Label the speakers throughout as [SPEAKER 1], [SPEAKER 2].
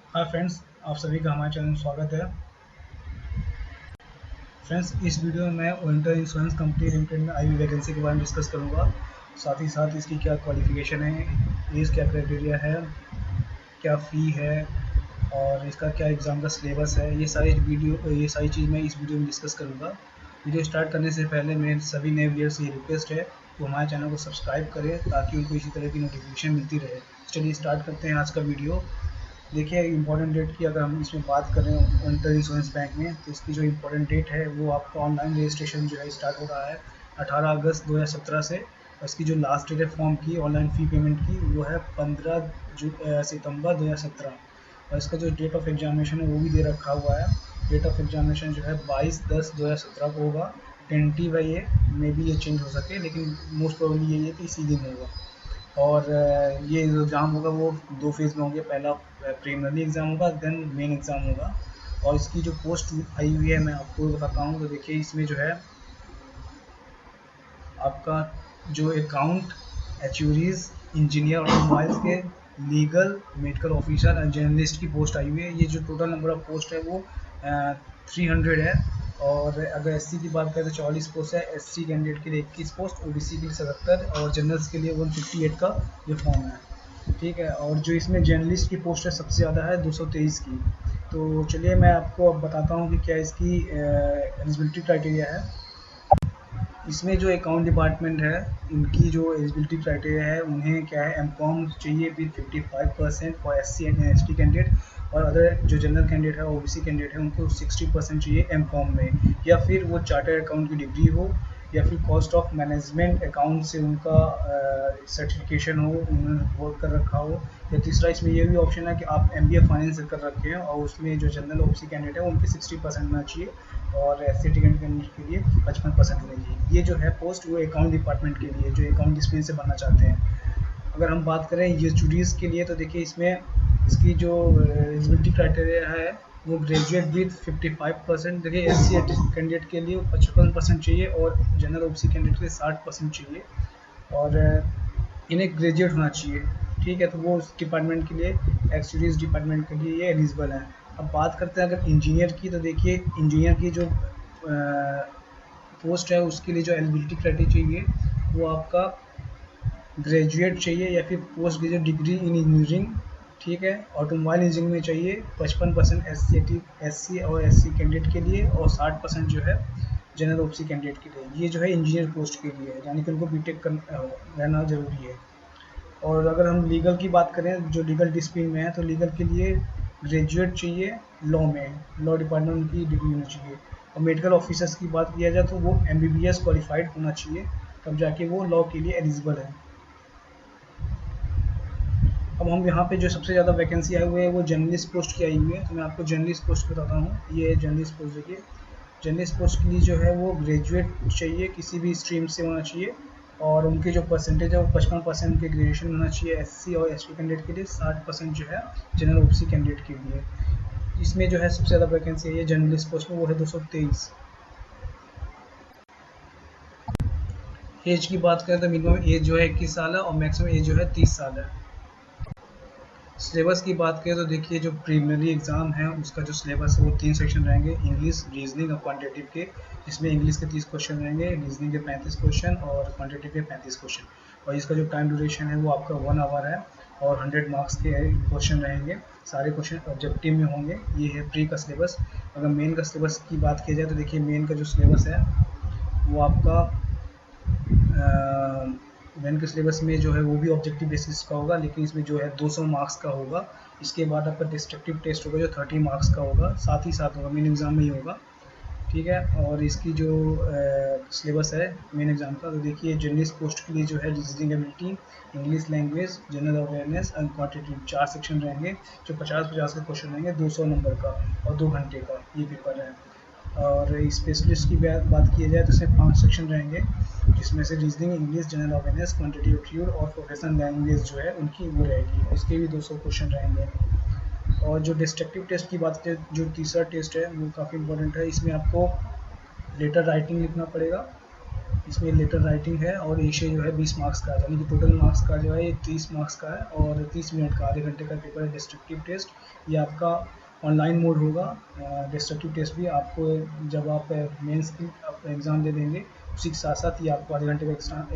[SPEAKER 1] Hi friends, आप सभी का हमारे चैनल में स्वागत है। फ्रेंड्स, इस वीडियो में मैं विंटर इंश्योरेंस कंपनी लिमिटेड में आई हुई वैकेंसी के बारे में डिस्कस करूंगा। साथ ही साथ इसकी क्या क्वालिफिकेशन है, एज क्या क्राइटेरिया है, क्या फ़ी है और इसका क्या एग्ज़ाम का सिलेबस है। ये सारी चीज़ मैं इस वीडियो में डिस्कस करूंगा। वीडियो स्टार्ट करने से पहले मेरे सभी नए व्यूअर्स से ये रिक्वेस्ट है कि हमारे चैनल को सब्सक्राइब करें ताकि उनको इसी तरह की नोटिफिकेशन मिलती रहे। चलिए स्टार्ट करते हैं आज का वीडियो। देखिए, इम्पॉर्टेंट डेट की अगर हम इसमें बात करें विंटर इंश्योरेंस बैंक में, तो इसकी जो इम्पोर्टेंट डेट है वो आपका ऑनलाइन रजिस्ट्रेशन जो है स्टार्ट हो रहा है 18 अगस्त 2017 से। और इसकी जो लास्ट डेट है फॉर्म की ऑनलाइन फ़ी पेमेंट की वो है 15 सितंबर 2017। और इसका जो डेट ऑफ एग्जामिनेशन है वो भी दे रखा हुआ है। डेट ऑफ एग्जामिनेशन जो है 22/10/2017 को होगा। टेंटेटिव है, ये मे बी ये चेंज हो सके, लेकिन मोस्ट प्रोबेबली यही है कि इसी दिन होगा। और ये जो एग्ज़ाम होगा वो दो फेज़ में होंगे। पहला प्रीलिमिनरी एग्ज़ाम होगा, देन मेन एग्ज़ाम होगा। और इसकी जो पोस्ट आई हुई है मैं आपको बताता हूँ। तो देखिए, इसमें जो है आपका जो अकाउंट, एक्चुअरीज, इंजीनियर ऑटोमोबाइल्स के legal, medical officer and journalist की पोस्ट आई हुई है। ये जो टोटल नंबर ऑफ पोस्ट है वो 300 है। और अगर एससी की बात करें तो 44 पोस्ट है, एससी कैंडिडेट के लिए 21 पोस्ट, ओबीसी के लिए 77 और जनरल्स के लिए 158 का ये फॉर्म है। ठीक है। और जो इसमें जर्नलिस्ट की पोस्ट है सबसे ज़्यादा है 223 की। तो चलिए मैं आपको अब बताता हूँ कि क्या इसकी एलिजिबिलिटी क्राइटेरिया है। इसमें जो अकाउंट डिपार्टमेंट है, इनकी जो एलिजिबिलिटी क्राइटेरिया है, उन्हें क्या है, एम.कॉम चाहिए with 55% for SC and ST candidate. और अदर जो जनरल कैंडिडेट है, ओबीसी कैंडिडेट है, उनको 60% चाहिए एम.कॉम में, या फिर वो चार्टर्ड अकाउंट की डिग्री हो, या फिर कॉस्ट ऑफ मैनेजमेंट अकाउंट से उनका सर्टिफिकेशन हो, उन्होंने वर्क कर रखा हो। या तीसरा इसमें ये भी ऑप्शन है कि आप एमबीए फाइनेंस से कर रखे हैं और उसमें जो जनरल ओबीसी कैंडिडेट है उनके 60% होना चाहिए और एससी कैंडिडेट के लिए 55% होनी चाहिए। ये जो है पोस्ट वो अकाउंट डिपार्टमेंट के लिए, जो अकाउंट डिसिप्लिन से बनना चाहते हैं। अगर हम बात करें ये जूडीज के लिए, तो देखिए इसमें इसकी जो एलिजिबिलिटी क्राइटेरिया है वो ग्रेजुएट विद 55%। देखिए एस सी कैंडिडेट के लिए 55% चाहिए और जनरल ओबीसी कैंडिडेट के लिए 60% चाहिए। और इन्हें ग्रेजुएट होना चाहिए। ठीक है, तो वो उस डिपार्टमेंट के लिए, एक्चुअलीज डिपार्टमेंट के लिए ये एलिजिबल है। अब बात करते हैं अगर इंजीनियर की, तो देखिए इंजीनियर की जो पोस्ट है उसके लिए जो एलिजिबिलिटी क्राइटेरिया चाहिए वो आपका ग्रेजुएट चाहिए या फिर post graduate degree in engineering. ठीक है। ऑटोमोबाइल इंजीनियरिंग में चाहिए 55% एस सी और एस सी कैंडिडेट के लिए, और 60% जो है जनरल ओबीसी कैंडिडेट के लिए। ये जो है इंजीनियर पोस्ट के लिए है, यानी कि उनको बीटेक रहना जरूरी है। और अगर हम लीगल की बात करें, जो लीगल डिसिप्लिन में है, तो लीगल के लिए ग्रेजुएट चाहिए लॉ में, लॉ डिपार्टमेंट की डिग्री होनी चाहिए। और मेडिकल ऑफिसर्स की बात किया जाए तो वो एमबीबीएस क्वालिफाइड होना चाहिए, तब जाके वो लॉ के लिए एलिजिबल है। अब हम यहाँ पे जो सबसे ज़्यादा वैकेंसी आई हुई है वो जर्नलिस्ट पोस्ट की आई हुई है। तो मैं आपको जर्नलिस्ट पोस्ट बताता हूँ। ये जर्नलिस्ट पोस्ट देखिए, जर्नलिस्ट पोस्ट के लिए जो है वो ग्रेजुएट चाहिए, किसी भी स्ट्रीम से होना चाहिए। और उनके जो परसेंटेज है वो 55% के ग्रेजुएशन होना चाहिए एससी और एसटी कैंडिडेट के लिए, 60% जो है जनरल ओबीसी कैंडिडेट के लिए। इसमें जो है सबसे ज़्यादा वैकेंसी है जर्नलिस्ट पोस्ट में, वो है 223। एज की बात करें तो मिनिमम एज जो है 21 साल है और मैक्सिमम एज जो है 30 साल है। सिलेबस की बात करें तो देखिए, जो प्रीलिमिनरी एग्ज़ाम है उसका जो सिलेबस है वो 3 सेक्शन रहेंगे, इंग्लिश, रीजनिंग और क्वांटिटेटिव के। जिसमें इंग्लिश के 30 क्वेश्चन रहेंगे, रीजनिंग के 35 क्वेश्चन और क्वांटिटेटिव के 35 क्वेश्चन। और इसका जो टाइम ड्यूरेशन है वो आपका 1 आवर है और 100 मार्क्स के क्वेश्चन रहेंगे। सारे क्वेश्चन ऑब्जेक्टिव में होंगे। ये है प्री का सिलेबस। अगर मेन का सिलेबस की बात की जाए तो देखिए, मेन का जो सिलेबस है वो आपका मेन के सिलेबस में जो है वो भी ऑब्जेक्टिव बेसिस का होगा, लेकिन इसमें जो है 200 मार्क्स का होगा। इसके बाद आपका डिस्ट्रक्टिव टेस्ट होगा जो 30 मार्क्स का होगा, साथ ही साथ होगा, मेन एग्ज़ाम में ही होगा। ठीक है। और इसकी जो सिलेबस है मेन एग्ज़ाम का, तो देखिए जर्नलिस्ट पोस्ट के लिए जो है reasoning ability, English language, general awareness and quantitative, 4 section रहेंगे जो 50-50 के क्वेश्चन रहेंगे, 200 नंबर का और 2 घंटे का ये पेपर है। और स्पेशलिस्ट की बात की जाए तो इसमें 5 सेक्शन रहेंगे, जिसमें से reasoning, English, general awareness, quantitative aptitude और प्रोफेशनल लैंग्वेज जो है उनकी वो रहेगी। इसके भी 200 क्वेश्चन रहेंगे। और जो डिस्ट्रक्टिव टेस्ट की बात करें, जो तीसरा टेस्ट है वो काफ़ी इंपॉर्टेंट है। इसमें आपको लेटर राइटिंग लिखना पड़ेगा, इसमें लेटर राइटिंग है और एशे जो है 20 मार्क्स का है, यानी कि टोटल मार्क्स का जो है ये 30 मार्क्स का है और 30 मिनट का, आधे घंटे का पेपर है। डिस्ट्रक्टिव टेस्ट ये आपका ऑनलाइन मोड होगा। डिस्ट्रक्टिव टेस्ट भी आपको जब आप मेंस की एग्ज़ाम दे देंगे उसी के साथ साथ ये आपको आधे घंटे का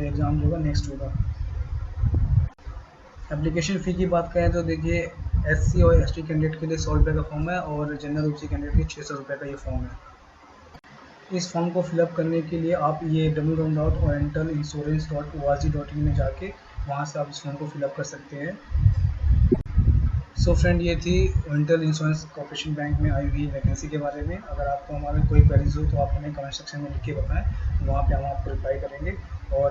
[SPEAKER 1] एग्ज़ाम जो होगा नेक्स्ट होगा। एप्लीकेशन फ़ी की बात करें तो देखिए SC और ST कैंडिडेट के लिए 100 रुपये का फॉर्म है और जनरल OBC कैंडिडेट के लिए 600 रुपये का ये फॉर्म है। इस फॉर्म को फिलअप करने के लिए आप ये www.orientalinsurance.org.in में जाके वहाँ से आप इस फॉर्म को फिलअप कर सकते हैं। सो फ्रेंड, ये थी ओरिएंटल इंश्योरेंस कॉर्पोरेशन बैंक में आई हुई वैकेंसी के बारे में। अगर आपको हमारे कोई क्वेरीज हो तो आप हमें कमेंट सेक्शन में लिख के बताएं, वहाँ पे हम आपको रिप्लाई करेंगे। और